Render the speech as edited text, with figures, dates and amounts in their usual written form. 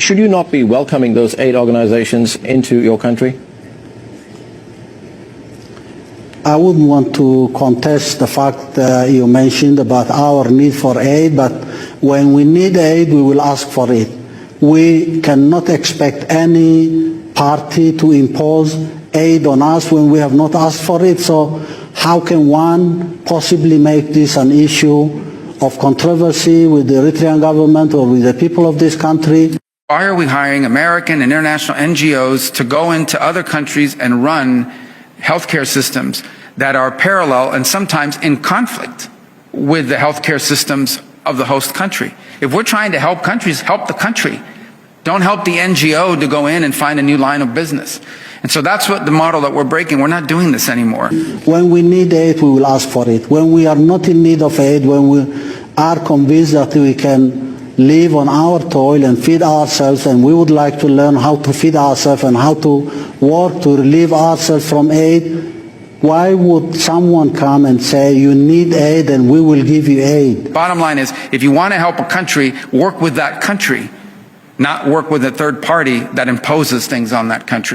should you not be welcoming those aid organizations into your country? I wouldn't want to contest the fact you mentioned about our need for aid, but when we need aid, we will ask for it. We cannot expect any party to impose aid on us when we have not asked for it. So how can one possibly make this an issue of controversy with the Eritrean government or with the people of this country? Why are we hiring American and international NGOs to go into other countries and run healthcare systems that are parallel and sometimes in conflict with the healthcare systems of the host country? If we're trying to help countries, help the country. Don't help the NGO to go in and find a new line of business. And so that's what the model that we're breaking. We're not doing this anymore. When we need aid, we will ask for it. When we are not in need of aid, when we are convinced that we can live on our toil and feed ourselves, and we would like to learn how to feed ourselves and how to work to relieve ourselves from aid, why would someone come and say, you need aid and we will give you aid? Bottom line is, if you want to help a country, work with that country, not work with a third party that imposes things on that country.